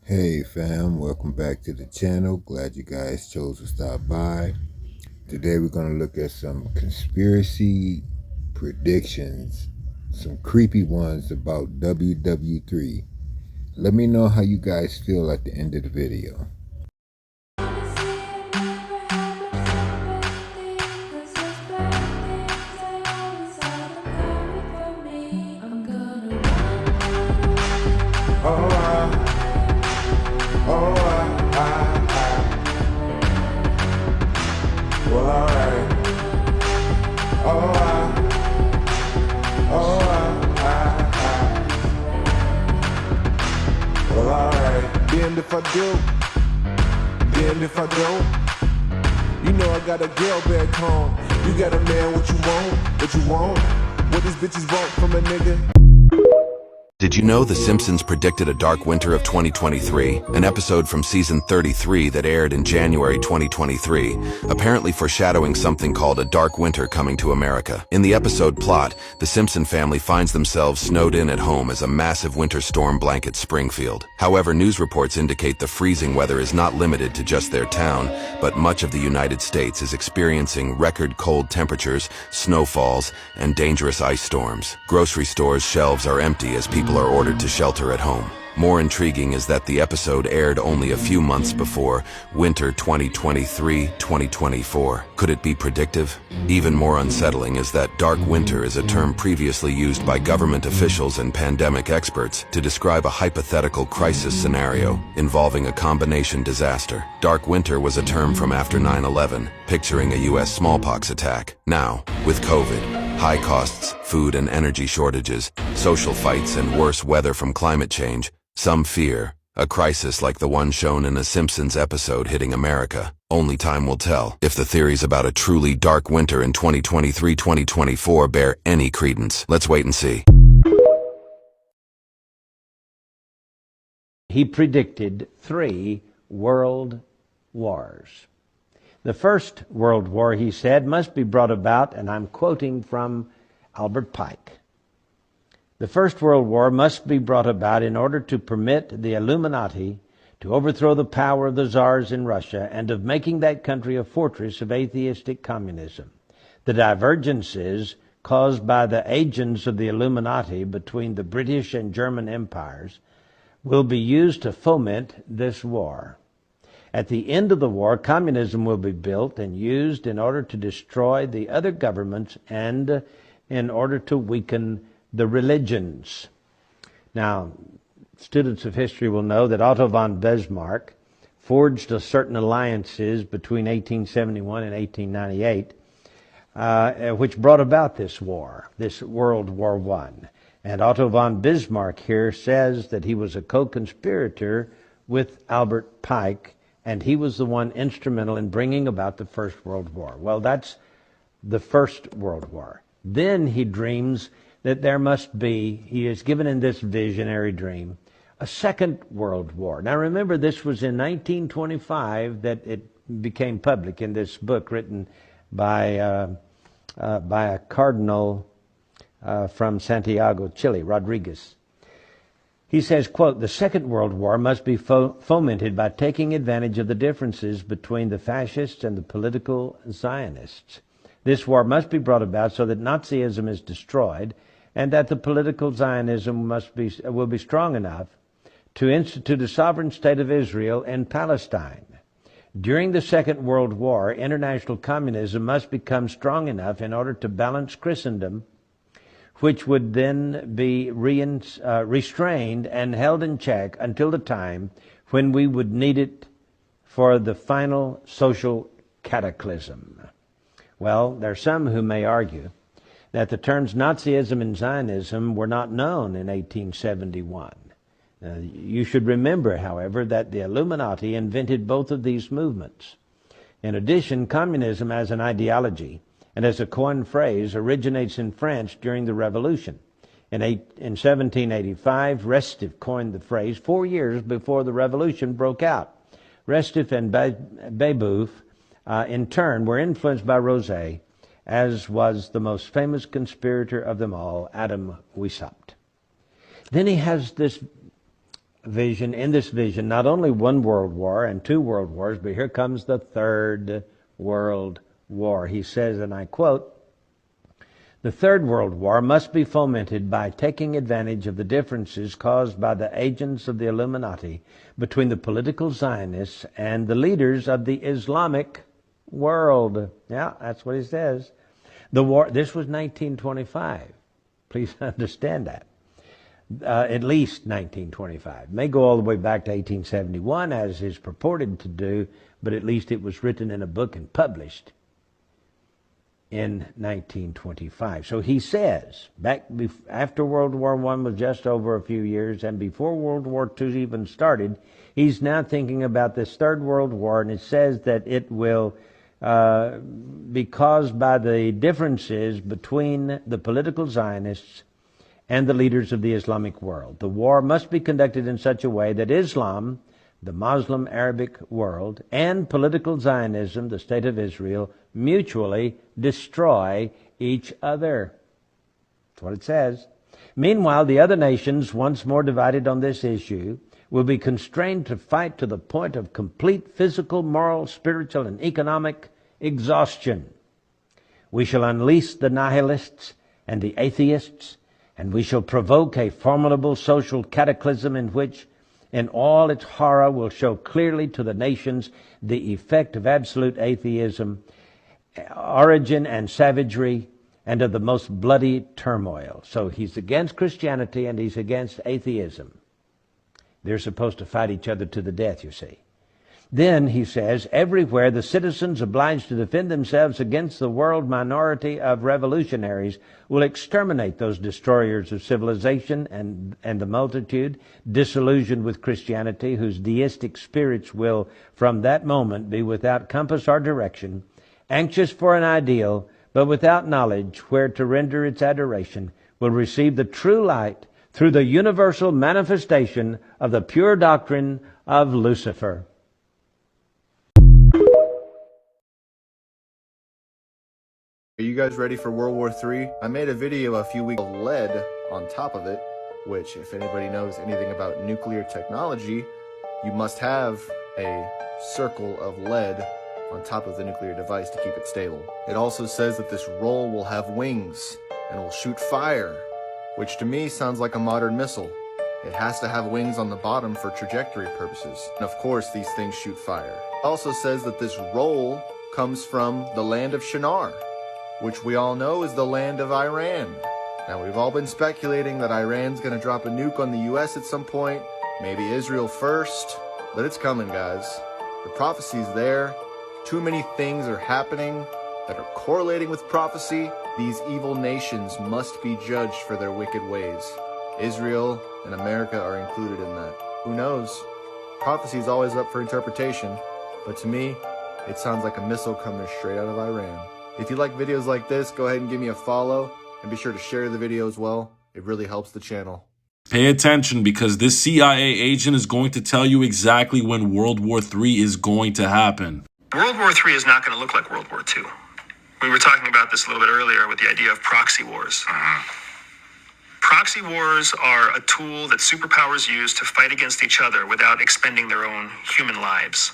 Hey fam, welcome back to the channel. Glad you guys chose to stop by. Today we're going to look at some conspiracy predictions, some creepy ones about WW3. Let me know how you guys feel at the end of the video. Damned if I do, damned if I don't. You know I got a girl back home. You got a man, what you want, what these bitches want from a nigga. Did you know The Simpsons predicted a dark winter of 2023, an episode from season 33 that aired in January 2023, apparently foreshadowing something called a dark winter coming to America? In the episode plot, the Simpson family finds themselves snowed in at home as a massive winter storm blankets Springfield. However, news reports indicate the freezing weather is not limited to just their town, but much of the United States is experiencing record cold temperatures, snowfalls, and dangerous ice storms. Grocery stores' shelves are empty as people are ordered to shelter at home. More intriguing is that the episode aired only a few months before winter 2023-2024. Could it be predictive? Even more unsettling is that dark winter is a term previously used by government officials and pandemic experts to describe a hypothetical crisis scenario involving a combination disaster. Dark winter was a term from after 9/11, picturing a U.S. smallpox attack. Now, with COVID, high costs, food and energy shortages, social fights, and worse weather from climate change, some fear a crisis like the one shown in a Simpsons episode hitting America. Only time will tell if the theories about a truly dark winter in 2023-2024 bear any credence. Let's wait and see. He predicted 3 world wars. The First World War, he said, must be brought about, and I'm quoting from Albert Pike. The First World War must be brought about in order to permit the Illuminati to overthrow the power of the czars in Russia and of making that country a fortress of atheistic communism. The divergences caused by the agents of the Illuminati between the British and German empires will be used to foment this war. At the end of the war, communism will be built and used in order to destroy the other governments and in order to weaken the religions. Now, students of history will know that Otto von Bismarck forged certain alliances between 1871 and 1898, which brought about this war, this World War I. And Otto von Bismarck here says that he was a co-conspirator with Albert Pike, and he was the one instrumental in bringing about the First World War. Well, that's the First World War. Then he dreams that there must be, he is given in this visionary dream, a Second World War. Now remember, this was in 1925 that it became public in this book written by a cardinal from Santiago, Chile, Rodriguez. He says, quote, "The Second World War must be fomented by taking advantage of the differences between the fascists and the political Zionists. This war must be brought about so that Nazism is destroyed and that the political Zionism will be strong enough to institute a sovereign state of Israel in Palestine. During the Second World War, international communism must become strong enough in order to balance Christendom, which would then be restrained and held in check until the time when we would need it for the final social cataclysm." Well, there are some who may argue that the terms Nazism and Zionism were not known in 1871. You should remember, however, that the Illuminati invented both of these movements. In addition, communism as an ideology and as a coined phrase originates in France during the Revolution. In 1785, Restif coined the phrase 4 years before the Revolution broke out. Restif and Babeuf, in turn, were influenced by Rosé, as was the most famous conspirator of them all, Adam Weishaupt. Then he has this vision, in this vision, not only one world war and two world wars, but here comes the third world war. He says, and I quote, "The Third World War must be fomented by taking advantage of the differences caused by the agents of the Illuminati between the political Zionists and the leaders of the Islamic world." Yeah, that's what he says. The war, this was 1925. Please understand that. At least 1925. May go all the way back to 1871, as is purported to do, but at least it was written in a book and published in 1925. So he says, after World War I was just over a few years, and before World War II even started, he's now thinking about this Third World War, and it says that it will be caused by the differences between the political Zionists and the leaders of the Islamic world. The war must be conducted in such a way that Islam, the Muslim Arabic world, and political Zionism, the State of Israel, mutually destroy each other. That's what it says. Meanwhile, the other nations, once more divided on this issue, will be constrained to fight to the point of complete physical, moral, spiritual, and economic exhaustion. We shall unleash the nihilists and the atheists, and we shall provoke a formidable social cataclysm in which, in all its horror, will show clearly to the nations the effect of absolute atheism, origin and savagery, and of the most bloody turmoil. So he's against Christianity and he's against atheism. They're supposed to fight each other to the death, you see. Then, he says, everywhere the citizens obliged to defend themselves against the world minority of revolutionaries will exterminate those destroyers of civilization and the multitude, disillusioned with Christianity, whose deistic spirits will from that moment be without compass or direction, anxious for an ideal, but without knowledge where to render its adoration, will receive the true light through the universal manifestation of the pure doctrine of Lucifer. Are you guys ready for World War III? I made a video a few weeks ago, lead on top of it, which, if anybody knows anything about nuclear technology, you must have a circle of lead on top of the nuclear device to keep it stable. It also says that this roll will have wings and will shoot fire, which to me sounds like a modern missile. It has to have wings on the bottom for trajectory purposes. And of course, these things shoot fire. It also says that this roll comes from the land of Shinar, which we all know is the land of Iran. Now, we've all been speculating that Iran's gonna drop a nuke on the US at some point, maybe Israel first, but it's coming, guys. The prophecy's there. Too many things are happening that are correlating with prophecy. These evil nations must be judged for their wicked ways. Israel and America are included in that. Who knows? Prophecy is always up for interpretation, but to me, it sounds like a missile coming straight out of Iran. If you like videos like this, go ahead and give me a follow, and be sure to share the video as well. It really helps the channel. Pay attention, because this CIA agent is going to tell you exactly when World War III is going to happen. World War III is not going to look like World War II. We were talking about this a little bit earlier with the idea of proxy wars. Proxy wars are a tool that superpowers use to fight against each other without expending their own human lives.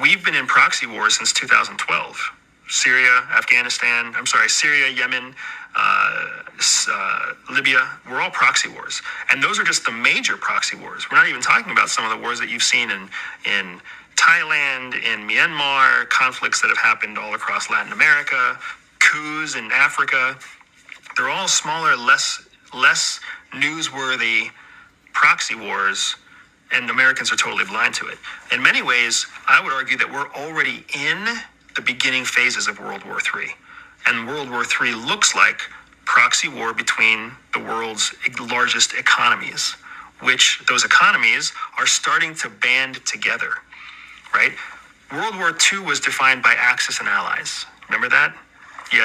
We've been in proxy wars since 2012. Syria, Yemen, Libya, we're all proxy wars. And those are just the major proxy wars. We're not even talking about some of the wars that you've seen in Thailand, in Myanmar, conflicts that have happened all across Latin America, coups in Africa. They're all smaller, less newsworthy proxy wars, and Americans are totally blind to it. In many ways, I would argue that we're already in the beginning phases of World War III. And World War III looks like proxy war between the world's largest economies, which those economies are starting to band together, right? World War II was defined by Axis and allies. Remember that? You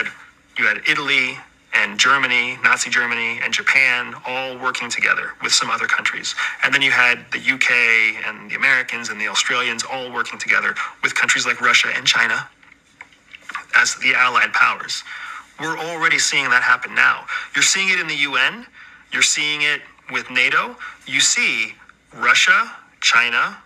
had Italy and Germany, Nazi Germany, and Japan all working together with some other countries. And then you had the UK and the Americans and the Australians all working together with countries like Russia and China as the allied powers. We're already seeing that happen now. You're seeing it in the UN. You're seeing it with NATO. You see Russia, China,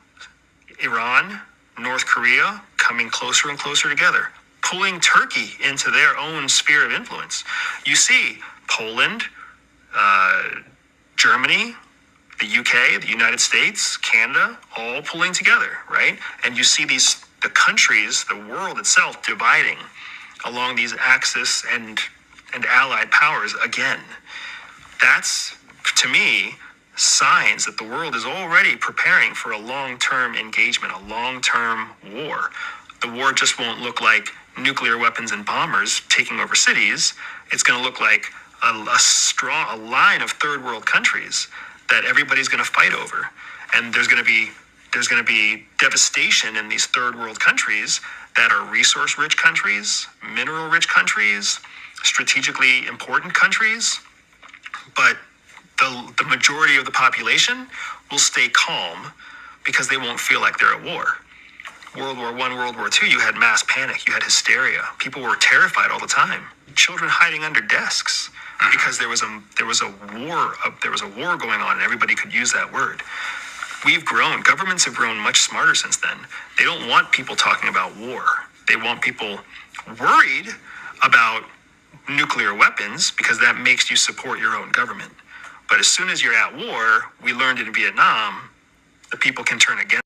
Iran, North Korea coming closer and closer together, pulling Turkey into their own sphere of influence. You see Poland, Germany, the UK, the United States, Canada, all pulling together, right? And you see the countries, the world itself dividing along these axis and allied powers again. That's, to me, signs that the world is already preparing for a long-term engagement, a long-term war. The war just won't look like nuclear weapons and bombers taking over cities. It's going to look like a line of third world countries that everybody's going to fight over. And there's going to be devastation in these third world countries that are resource rich countries, mineral rich countries, strategically important countries. But the majority of the population will stay calm because they won't feel like they're at war. World War I, World War II, you had mass panic, you had hysteria. People were terrified all the time. Children hiding under desks because there was a war going on, and everybody could use that word. We've grown. Governments have grown much smarter since then. They don't want people talking about war. They want people worried about nuclear weapons because that makes you support your own government. But as soon as you're at war, we learned in Vietnam, the people can turn against.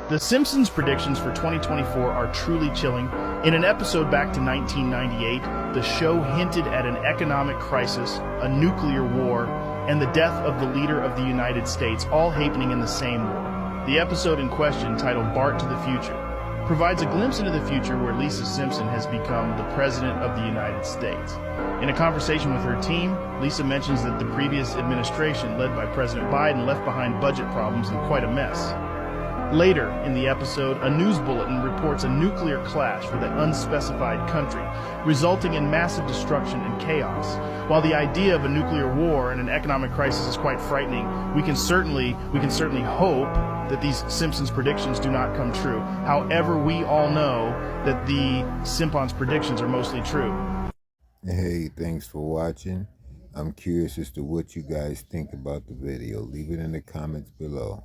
The Simpsons predictions for 2024 are truly chilling. In an episode back to 1998, the show hinted at an economic crisis, a nuclear war, and the death of the leader of the United States, all happening in the same war. The episode in question, titled Bart to the Future, provides a glimpse into the future where Lisa Simpson has become the President of the United States. In a conversation with her team, Lisa mentions that the previous administration, led by President Biden, left behind budget problems and quite a mess. Later in the episode, a news bulletin reports a nuclear clash with an unspecified country, resulting in massive destruction and chaos. While the idea of a nuclear war and an economic crisis is quite frightening, we can certainly hope that these Simpsons predictions do not come true. However, we all know that the Simpsons predictions are mostly true. Hey, thanks for watching. I'm curious as to what you guys think about the video. Leave it in the comments below.